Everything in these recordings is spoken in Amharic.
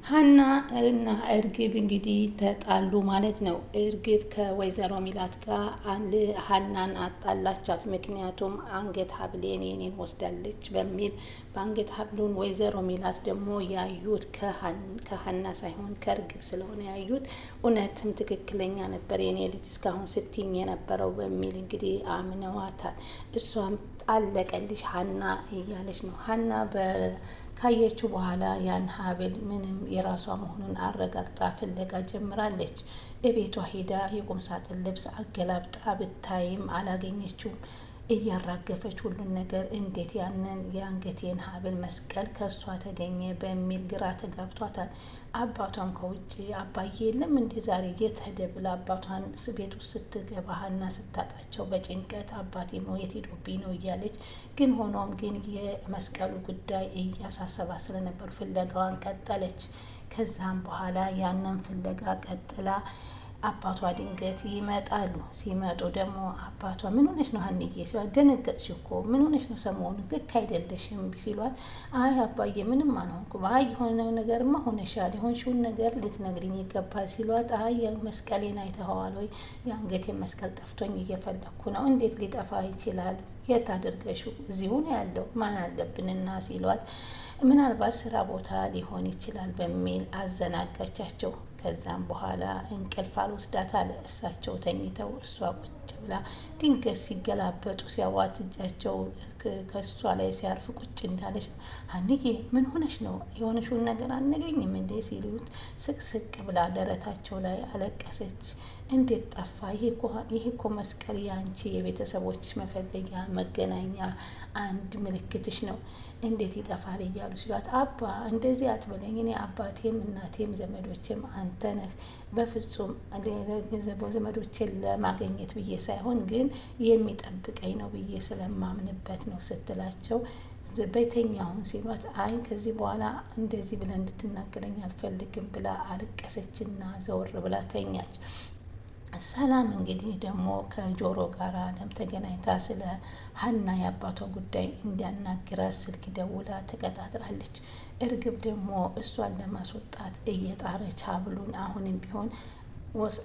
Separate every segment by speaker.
Speaker 1: ሀና እና እርግብ እንግዲህ ተጣሉ ማለት ነው። እርግብ ከወይዘሮ ሚላት ጋር ሀናን አጣላቻት። ምክንያቱም አንገት ሀብሌን የኔን ወስዳለች በሚል በአንገት ሀብሉን ወይዘሮ ሚላት ደግሞ ያዩት ከሀና ሳይሆን ከእርግብ ስለሆነ ያዩት እውነትም ትክክለኛ ነበር የኔ ልጅ እስካሁን ስትኝ የነበረው በሚል እንግዲህ አምነዋታል። እሷም አለቀልሽ ሀና እያለች ነው። ሀና ካየችው በኋላ ያን ሀብል ምንም የራሷ መሆኑን አረጋግጣ ፍለጋ ጀምራለች። እቤቷ ሄዳ የቁምሳጥን ልብስ አገላብጣ ብታይም አላገኘችውም። እያራገፈች ሁሉን ነገር እንዴት ያንን የአንገቴን ሀብል መስቀል ከእሷ ተገኘ በሚል ግራ ተጋብቷታል። አባቷም ከውጭ አባዬ የለም እንዴ ዛሬ የት ሄደ ብላ አባቷን ቤት ውስጥ ስትገባ ሀና ስታጣቸው በጭንቀት አባቴ ነው የት ሄዶብኝ ነው እያለች ግን ሆኖም ግን የመስቀሉ ጉዳይ እያሳሰባ ስለነበር ፍለጋዋን ቀጠለች። ከዛም በኋላ ያንን ፍለጋ ቀጥላ አባቷ ድንገት ይመጣሉ። ሲመጡ ደግሞ አባቷ ምን ሆነሽ ነው ሀንዬ ሲሏት፣ ደነገጥሽ እኮ ምን ሆነሽ ነው ሰሞኑን ልክ አይደለሽም ሲሏት፣ አይ አባዬ ምንም አልሆንኩም። አይ የሆነው ነገርማ ሆነሻል፣ የሆንሽውን ነገር ልትነግሪኝ ይገባል ሲሏት፣ አይ መስቀሌን አይተኸዋል ወይ? የአንገቴን መስቀል ጠፍቶኝ እየፈለግኩ ነው። እንዴት ሊጠፋ ይችላል? የት አድርገሽው? እዚሁ ነው ያለው፣ ማን አለብንና ሲሏት፣ ምናልባት ስራ ቦታ ሊሆን ይችላል በሚል አዘናጋቻቸው። ከዛም በኋላ እንቅልፍ አልወስዳት አለ። እሳቸው ተኝተው እሷ ቁጭ ብላ ድንገት ሲገላበጡ ሲያዋት እጃቸው ከእሷ ላይ ሲያርፍ ቁጭ እንዳለች ነው። ሀንዬ ምን ሆነሽ ነው? የሆነሽውን ነገር አልነግሪኝም እንዴ ሲሉት ስቅስቅ ብላ ደረታቸው ላይ አለቀሰች። እንዴት ጠፋ? ይሄ እኮ መስቀል ያንቺ የቤተሰቦችሽ መፈለጊያ መገናኛ አንድ ምልክትሽ ነው። እንዴት ይጠፋል እያሉ ሲሏት፣ አባ እንደዚህ አትበለኝ፣ እኔ አባቴም እናቴም ዘመዶችም አንተ ነህ። በፍጹም ዘመዶችን ለማገኘት ብዬ ሳይሆን ግን የሚጠብቀኝ ነው ብዬ ስለማምንበት ነው ስትላቸው፣ በተኛውን ሲሏት፣ አይ ከዚህ በኋላ እንደዚህ ብላ እንድትናገረኝ አልፈልግም ብላ አለቀሰችና ዘወር ብላ ተኛች። ሰላም እንግዲህ ደግሞ ከጆሮ ጋር አለም ተገናኝታ ስለ ሀና የአባቷ ጉዳይ እንዲያናግራት ስልክ ደውላ ተቀጣጥራለች። እርግብ ደግሞ እሷን ለማስወጣት እየጣረች ሀብሉን አሁንም ቢሆን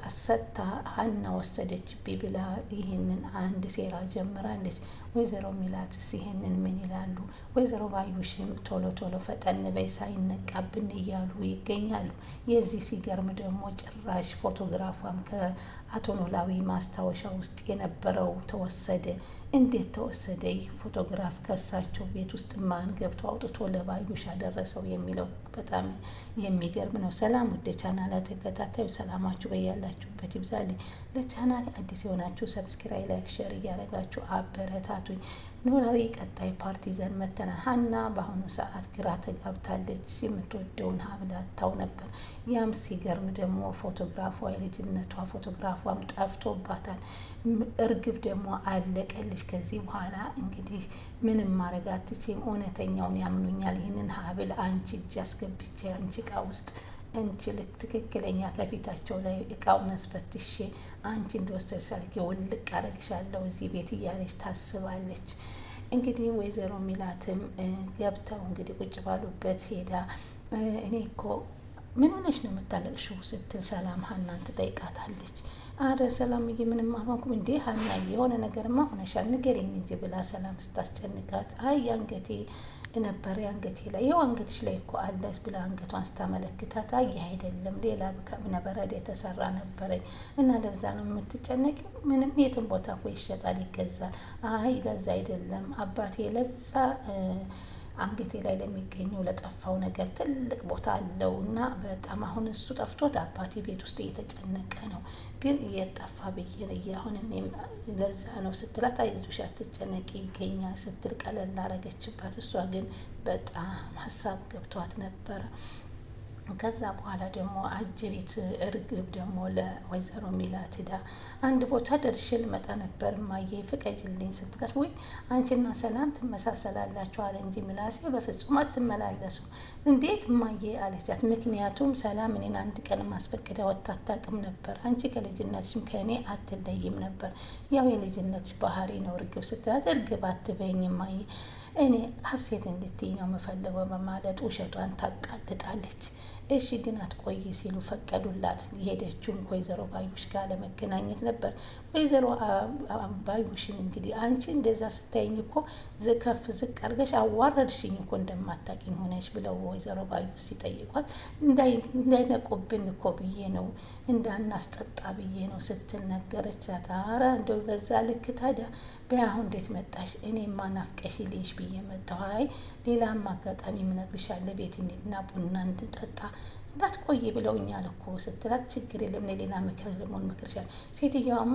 Speaker 1: አሰታ ሀና ወሰደችብኝ ብላ ይህንን አንድ ሴራ ጀምራለች። ወይዘሮ ሚላትስ ይህንን ምን ይላሉ? ወይዘሮ ባዩሽም ቶሎ ቶሎ ፈጠን በይ ሳይነቃብን እያሉ ይገኛሉ። የዚህ ሲገርም ደግሞ ጭራሽ ፎቶግራፏም ከአቶ ኖላዊ ማስታወሻ ውስጥ የነበረው ተወሰደ። እንዴት ተወሰደ? ይህ ፎቶግራፍ ከሳቸው ቤት ውስጥ ማን ገብቶ አውጥቶ ለባዩሽ አደረሰው የሚለው በጣም የሚገርም ነው። ሰላም ወደ ቻናል ተከታታዩ ሰላማችሁ ያላችሁበት ይብዛልኝ። ለቻናል አዲስ የሆናችሁ ሰብስክራይብ፣ ላይክ፣ ሼር እያደረጋችሁ አበረታቱኝ። ኖላዊ ቀጣይ ፓርቲ ይዘን መተናል። ሀና በአሁኑ ሰዓት ግራ ተጋብታለች። የምትወደውን ሀብል አታው ነበር። ያም ሲገርም ደግሞ ፎቶግራፏ የልጅነቷ ፎቶግራፏም ጠፍቶባታል። እርግብ ደግሞ አለቀልሽ፣ ከዚህ በኋላ እንግዲህ ምንም ማድረግ አትችም፣ እውነተኛውን ያምኑኛል፣ ይህንን ሀብል አንቺ እጅ አስገብቼ አንቺ እቃ ውስጥ እንቺ ትክክለኛ ከፊታቸው ላይ እቃውን አስፈትሼ አንቺ እንደወሰድሽ አድርጌ ውልቅ አረግሻለሁ እዚህ ቤት እያለች ታስባለች። እንግዲህ ወይዘሮ ሚላትም ገብተው እንግዲህ ቁጭ ባሉበት ሄዳ እኔ እኮ ምን ሆነሽ ነው የምታለቅሽው ስትል ሰላም ሀናን ትጠይቃታለች። አረ ሰላምዬ ምንም አልሆንኩም እንዴ ሀናዬ የሆነ ነገርማ ሆነሻል ንገሪኝ እንጂ ብላ ሰላም ስታስጨንቃት፣ አይ አንገቴ ነበረ አንገቴ ላይ ይኸው አንገትሽ ላይ እኮ አለስ ብላ አንገቷን ስታመለክታት፣ አይ አይደለም ሌላ ከእብነበረድ የተሰራ ነበረኝ እና ለዛ ነው የምትጨነቂው? ምንም የትም ቦታ እኮ ይሸጣል ይገዛል። አይ ለዛ አይደለም አባቴ ለዛ አንገቴ ላይ ለሚገኘው ለጠፋው ነገር ትልቅ ቦታ አለው እና በጣም አሁን እሱ ጠፍቶት አባቴ ቤት ውስጥ እየተጨነቀ ነው፣ ግን እየጠፋ ብዬ አሁን እኔም ለዛ ነው ስትላት፣ አይዞሽ አትጨነቂ ይገኛል ስትል ቀለል አረገችባት። እሷ ግን በጣም ሀሳብ ገብቷት ነበረ። ከዛ በኋላ ደግሞ አጀሪት እርግብ ደግሞ ለወይዘሮ ሚላት ሄዳ አንድ ቦታ ደርሼ ልመጣ ነበር እማዬ ፍቀጅልኝ ስትላት፣ ወይ አንቺና ሰላም ትመሳሰላላችሁ አለ እንጂ ምላሴ በፍጹም አትመላለሱ። እንዴት እማዬ አለቻት። ምክንያቱም ሰላም እኔን አንድ ቀን ማስፈቀዳ ወጥታ አታውቅም ነበር፣ አንቺ ከልጅነትሽም ከእኔ አትለይም ነበር፣ ያው የልጅነትሽ ባህሪ ነው እርግብ ስትላት፣ እርግብ አትበይኝ እማዬ እኔ ሀሴት እንድትይ ነው የምፈልገው በማለት ውሸቷን ታቃልጣለች። እሺ ግን አትቆይ ሲሉ ፈቀዱላት። የሄደችውም ወይዘሮ ባዩሽ ጋር ለመገናኘት ነበር። ወይዘሮ ባዩሽን እንግዲህ አንቺ እንደዛ ስታይኝ እኮ ከፍ ዝቅ አድርገሽ አዋረድሽኝ እኮ እንደማታውቂኝ ሆነሽ ብለው ወይዘሮ ባዩሽ ሲጠይቋት እንዳይነቁብን እኮ ብዬ ነው እንዳናስጠጣ ብዬ ነው ስትል ነገረቻት። ኧረ እንደው በዛ ልክ ታዲያ በያሁን እንዴት መጣሽ? እኔማ ናፍቀሽ ልሽ ብዬ መጣሁ። አይ ሌላም አጋጣሚ ምነግርሻለ ቤት እንሂድና ቡና እንድጠጣ እንዳትቆይ ብለውኛል እኮ ስትላት፣ ችግር የለም ሌላ ምክር ልሞን ምክርሻል። ሴትዮዋማ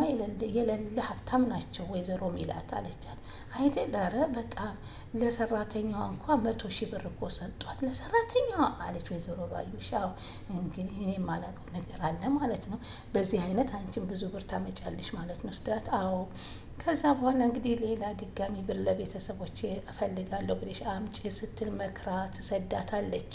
Speaker 1: የሌለ ሀብታም ናቸው ወይዘሮ ሚላት አለቻት። አይደል? ኧረ በጣም ለሰራተኛዋ እንኳ 100,000 ብር እኮ ሰጧት ለሰራተኛዋ አለች ወይዘሮ ባዩሽ። አዎ እንግዲህ እኔ የማላውቀው ነገር አለ ማለት ነው። በዚህ አይነት አንቺን ብዙ ብር ታመጫለሽ ማለት ነው ስትላት፣ አዎ ከዛ በኋላ እንግዲህ ሌላ ድጋሚ ብር ለቤተሰቦቼ እፈልጋለሁ ብለሽ አምጪ ስትል መክራ ትሰዳታለች።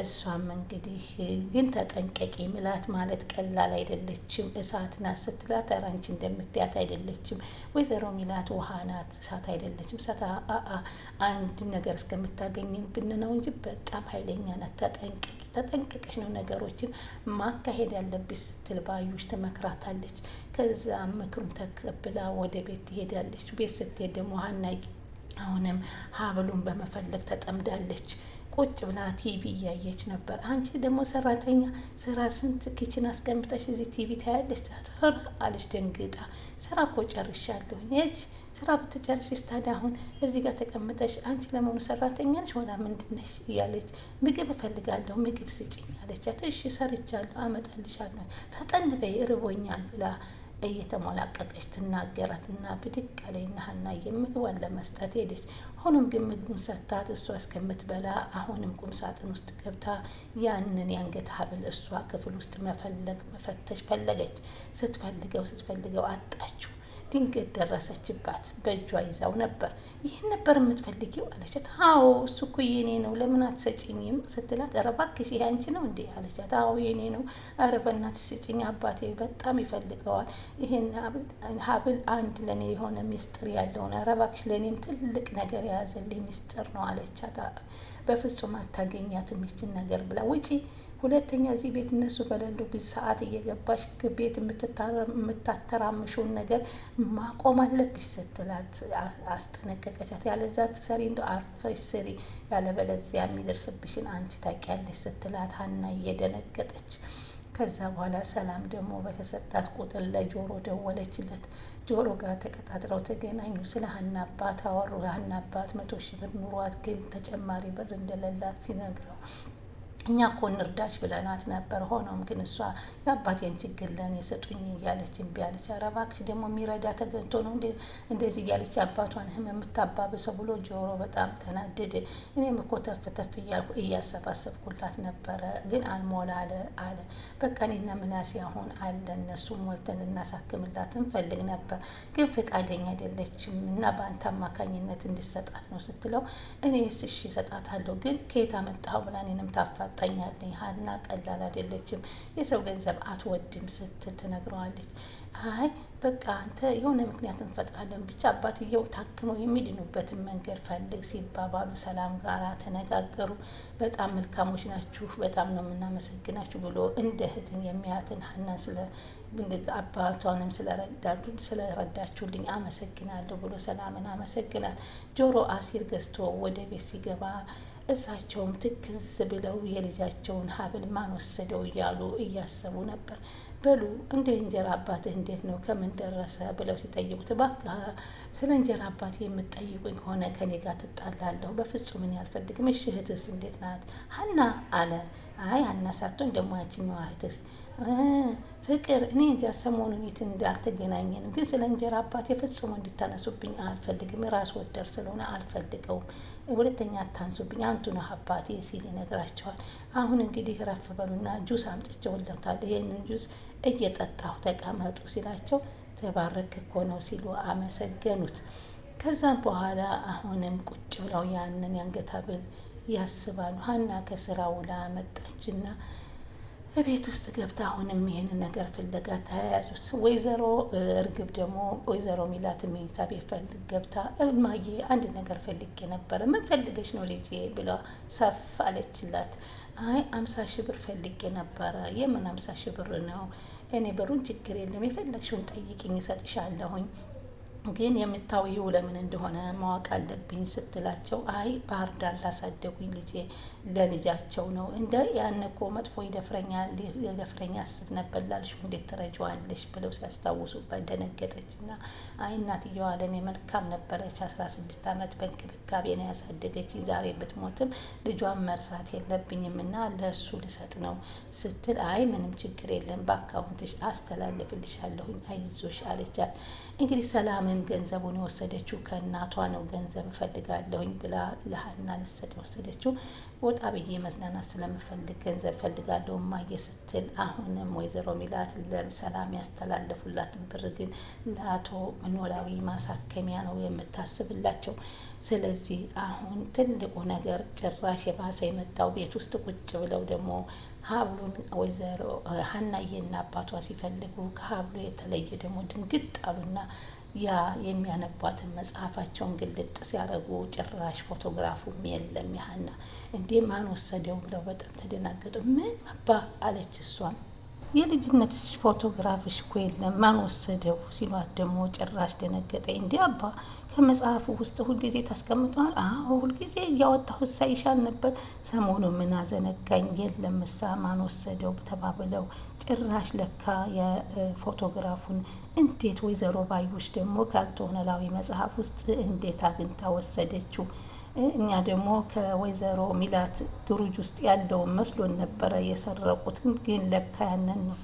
Speaker 1: እሷም እንግዲህ ግን ተጠንቀቂ ምላት ማለት ቀላል አይደለችም፣ እሳት ናት ስትላት፣ ኧረ አንቺ እንደምትያት አይደለችም ወይዘሮ ሚላት ውሃ ናት እሳት አይደለችም። እሳት አንድ ነገር እስከምታገኝን ብን ነው እንጂ በጣም ኃይለኛ ናት። ተጠንቀቂ፣ ተጠንቀቀሽ ነው ነገሮችን ማካሄድ ያለብሽ ስትል ባዩሽ ትመክራታለች። ከዛ ምክሩን ተቀብላ ወደ ቤት ትሄዳለች። ቤት ስትሄድ ደግሞ ሀናይ አሁንም ሀብሉን በመፈለግ ተጠምዳለች። ቁጭ ብላ ቲቪ እያየች ነበር። አንቺ ደግሞ ሰራተኛ ስራ ስንት ኪችን አስቀምጠሽ እዚህ ቲቪ ታያለች ታተር አለች ደንግጣ። ስራ እኮ ጨርሻለሁ። የት ስራ ብትጨርሽስ ታዲያ አሁን እዚህ ጋር ተቀምጠሽ አንቺ ለመሆኑ ሰራተኛ ነሽ ወላ ምንድነሽ? እያለች ምግብ እፈልጋለሁ ምግብ ስጭኝ አለቻት። እሺ ሰርቻለሁ አመጣልሻለሁ ፈጠን በይ እርቦኛል ብላ እየተሞላቀቀች ትናገራትና ብድግ አለይና ሀናዬ ምግቧን ለመስጠት ሄደች። ሆኖም ግን ምግቡን ሰታት እሷ እስከምትበላ አሁንም ቁም ሳጥን ውስጥ ገብታ ያንን የአንገት ሀብል እሷ ክፍል ውስጥ መፈተሽ ፈለገች። ስትፈልገው አጣችው። ድንገት ደረሰችባት። በእጇ ይዛው ነበር። ይህን ነበር የምትፈልጊው አለቻት። አዎ እሱ እኮ የኔ ነው ለምን አትሰጭኝም ስትላት፣ ኧረ እባክሽ ይሄ አንቺ ነው እንዴ አለቻት። አዎ የኔ ነው፣ ኧረ በእናትሽ ስጭኝ አባቴ በጣም ይፈልገዋል። ይሄን ሀብል አንድ ለኔ የሆነ ሚስጥር ያለው ነው፣ ኧረ እባክሽ ለኔም ትልቅ ነገር የያዘልኝ ሚስጥር ነው አለቻት። በፍጹም አታገኛትም ይችን ነገር ብላ ውጪ፣ ሁለተኛ እዚህ ቤት እነሱ በሌሉ ጊዜ ሰዓት እየገባሽ ቤት የምታተራምሽውን ነገር ማቆም አለብሽ ስትላት አስጠነቀቀቻት። ያለዛ ትሰሪ እንደው አርፈሽ ስሪ፣ ያለበለዚያ የሚደርስብሽን አንቺ ታውቂያለሽ ስትላት ሀና እየደነገጠች። ከዛ በኋላ ሰላም ደግሞ በተሰጣት ቁጥር ለጆሮ ደወለችለት። ጆሮ ጋር ተቀጣጥረው ተገናኙ። ስለ ሀና አባት አወሩ። ሀና አባት 100,000 ብር ኑሯት ግን ተጨማሪ ብር እንደሌላት ሲነግረው እኛ እኮ እንርዳሽ ብለናት ነበር። ሆኖም ግን እሷ የአባቴን ችግር ለእኔ ስጡኝ እያለች እምቢ አለች። ኧረ እባክሽ ደግሞ የሚረዳ ተገኝቶ ነው እንደዚህ እያለች አባቷን ህመም የምታባብሰው ብሎ ጆሮ በጣም ተናደደ። እኔም እኮ ተፍ እያልኩ እያሰባሰብኩላት ነበረ ግን አልሞላ አለ። በቃ እኔና ምናሴ አሁን አለ እነሱ ሞልተን እናሳክምላት እንፈልግ ነበር ግን ፈቃደኛ አይደለችም እና በአንተ አማካኝነት እንድሰጣት ነው ስትለው፣ እኔ እሺ እሰጣታለሁ ግን ከየት አመጣኸው ብላ እኔንም ታፋጠኛለኝ። ሀና ቀላል አይደለችም፣ የሰው ገንዘብ አትወድም ስትል ትነግረዋለች። አይ በቃ አንተ የሆነ ምክንያት እንፈጥራለን ብቻ አባትየው ታክመው የሚድኑበትን መንገድ ፈልግ ሲባባሉ ሰላም ጋራ ተነጋገሩ። በጣም መልካሞች ናችሁ፣ በጣም ነው የምናመሰግናችሁ ብሎ እንደ እህትን የሚያትን ሀናን አባቷንም ስለረዳችሁልኝ አመሰግናለሁ ብሎ ሰላምን አመሰግናት። ጆሮ አሲር ገዝቶ ወደ ቤት ሲገባ እሳቸውም ትክዝ ብለው የልጃቸውን ሀብል ማን ወሰደው እያሉ እያሰቡ ነበር። በሉ እንደ እንጀራ አባትህ እንዴት ነው ከምን ደረሰ ብለው ሲጠይቁት፣ እባክህ ስለ እንጀራ አባቴ የምትጠይቁኝ ከሆነ ከኔ ጋር ትጣላለሁ፣ በፍጹም እኔ አልፈልግም። እሺ እህትስ እንዴት ናት ሀና አለ። አይ ሀና ሳትሆን ደግሞ ያችኛዋ እህትስ ፍቅር፣ እኔ እንጃ ሰሞኑን የት እንዳልተገናኘንም፣ ግን ስለ እንጀራ አባቴ ፈጽሞ እንድታነሱብኝ አልፈልግም። ራስ ወደር ስለሆነ አልፈልገውም። ሁለተኛ አታንሱብኝ፣ አንቱ ነው አባቴ ሲል ይነግራቸዋል። አሁን እንግዲህ ረፍ በሉና ጁስ አምጥቼውለታል፣ ይህንን ጁስ እየጠጣሁ ተቀመጡ ሲላቸው፣ ተባረክ እኮ ነው ሲሉ አመሰገኑት። ከዛም በኋላ አሁንም ቁጭ ብለው ያንን የአንገት ሀብል ያስባሉ። ሀና ከስራ ውላ መጣችና ቤት ውስጥ ገብታ አሁንም ይሄንን ነገር ፍለጋ ተያያዙት። ወይዘሮ እርግብ ደግሞ ወይዘሮ ሚላት መኝታ ቤት ፈልግ ገብታ እማዬ አንድ ነገር ፈልጌ ነበረ። ምን ፈልገሽ ነው ልጄ ብላ ሰፍ አለችላት። አይ 50 ሺህ ብር ፈልጌ ነበረ። የምን 50 ሺህ ብር ነው? እኔ ብሩን ችግር የለም የፈለግሽውን ጠይቅኝ እሰጥሻለሁኝ ግን የምታውይው ለምን እንደሆነ ማወቅ አለብኝ ስትላቸው፣ አይ ባህር ዳር ላሳደጉኝ ልጄ ለልጃቸው ነው። እንደ ያን እኮ መጥፎ ይደፍረኛ አስብ ነበር ላልሽው እንዴት ትረጂዋለሽ ብለው ሲያስታውሱበት ደነገጠችና፣ አይ እናትየዋ ለእኔ መልካም ነበረች፣ 16 ዓመት በእንክብካቤ ነው ያሳደገች። ዛሬ ብትሞትም ልጇን መርሳት የለብኝም እና ለእሱ ልሰጥ ነው ስትል፣ አይ ምንም ችግር የለም በአካውንትሽ አስተላልፍልሻለሁኝ አይዞሽ አለቻት። እንግዲህ ሰላም ገንዘቡን የወሰደችው ከእናቷ ነው። ገንዘብ እፈልጋለሁኝ ብላ ለሀና ልትሰጥ የወሰደችው ወጣ ብዬ መዝናናት ስለምፈልግ ገንዘብ እፈልጋለሁ እማዬ ስትል፣ አሁንም ወይዘሮ ሚላት ለሰላም ያስተላለፉላትን ብር ግን ለአቶ ኖላዊ ማሳከሚያ ነው የምታስብላቸው። ስለዚህ አሁን ትልቁ ነገር ጭራሽ የባሰ የመጣው ቤት ውስጥ ቁጭ ብለው ደግሞ ሀብሉን ወይዘሮ ሀናዬና አባቷ ሲፈልጉ ከሀብሉ የተለየ ደግሞ ድንግጥ አሉና ያ የሚያነቧትን መጽሐፋቸውን ግልጥ ሲያደርጉ ጭራሽ ፎቶግራፉም የለም። ያህና እንዴ ማን ወሰደው ብለው በጣም ተደናገጡ። ምን አባ አለች እሷም የልጅነት ፎቶግራፍሽ እኮ የለም ማን ወሰደው ሲሏት ደግሞ ጭራሽ ደነገጠ። እንዲ አባ ከመጽሐፉ ውስጥ ሁልጊዜ ታስቀምጠዋል? አዎ ሁልጊዜ እያወጣሁ ሳይሻል ነበር። ሰሞኑ ምን አዘነጋኝ? የለም እሳ ማን ወሰደው ተባብለው ጭራሽ ለካ የፎቶግራፉን እንዴት ወይዘሮ ባዩሽ ደግሞ ከአቶ ኖላዊ መጽሐፍ ውስጥ እንዴት አግኝታ ወሰደችው? እኛ ደግሞ ከወይዘሮ ሚላት ድሩጅ ውስጥ ያለውን መስሎን ነበረ የሰረቁት፣ ግን ለካ ያንን ነው።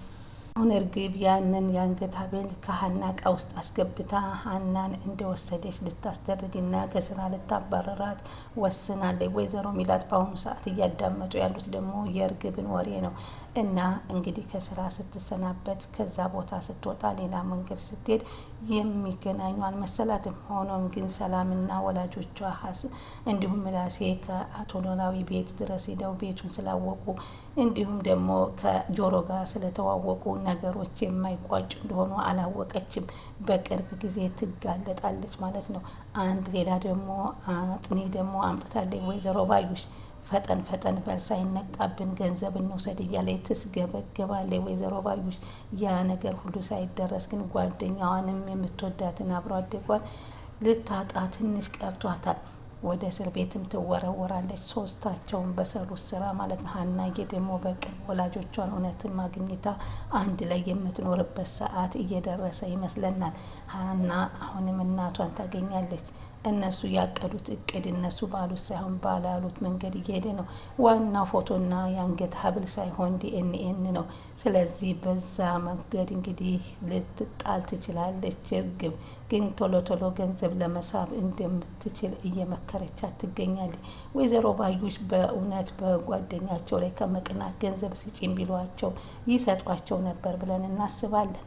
Speaker 1: አሁን እርግብ ያንን የአንገት ሐብል ከሀና እቃ ውስጥ አስገብታ ሀናን እንደወሰደች ልታስደርግና ከስራ ልታባረራት ወስናለች። ወይዘሮ ሚላት በአሁኑ ሰዓት እያዳመጡ ያሉት ደግሞ የእርግብን ወሬ ነው እና እንግዲህ ከስራ ስትሰናበት ከዛ ቦታ ስትወጣ ሌላ መንገድ ስትሄድ የሚገናኙ አልመሰላትም። ሆኖም ግን ሰላምና ወላጆቿ እንዲሁም ምላሴ ከአቶ ኖላዊ ቤት ድረስ ሄደው ቤቱን ስላወቁ እንዲሁም ደግሞ ከጆሮ ጋር ስለተዋወቁ ነገሮች የማይቋጩ እንደሆኑ አላወቀችም። በቅርብ ጊዜ ትጋለጣለች ማለት ነው። አንድ ሌላ ደግሞ አጥኔ ደግሞ አምጥታለች ወይዘሮ ባዩሽ። ፈጠን ፈጠን በል ሳይነቃብን ገንዘብ እንውሰድ እያለ ትስገበገባለች ወይዘሮ ባዩሽ። ያ ነገር ሁሉ ሳይደረስ ግን ጓደኛዋንም የምትወዳትን አብሮ አደጓን ልታጣ ትንሽ ቀርቷታል። ወደ እስር ቤትም ትወረወራለች። ሶስታቸውን በሰሩት ስራ ማለት ነው። ሀናዬ ደግሞ በቅርብ ወላጆቿን እውነትን ማግኘታ አንድ ላይ የምትኖርበት ሰዓት እየደረሰ ይመስለናል። ሀና አሁንም እናቷን ታገኛለች። እነሱ ያቀዱት እቅድ እነሱ ባሉት ሳይሆን ባላሉት መንገድ እየሄደ ነው። ዋናው ፎቶና የአንገት ሀብል ሳይሆን ዲኤንኤን ነው። ስለዚህ በዛ መንገድ እንግዲህ ልትጣል ትችላለች። እርግብ ግን ቶሎ ቶሎ ገንዘብ ለመሳብ እንደምትችል እየመከረቻት ትገኛለች። ወይዘሮ ባዩሽ በእውነት በጓደኛቸው ላይ ከመቅናት ገንዘብ ስጪን ቢሏቸው ይሰጧቸው ነበር ብለን እናስባለን።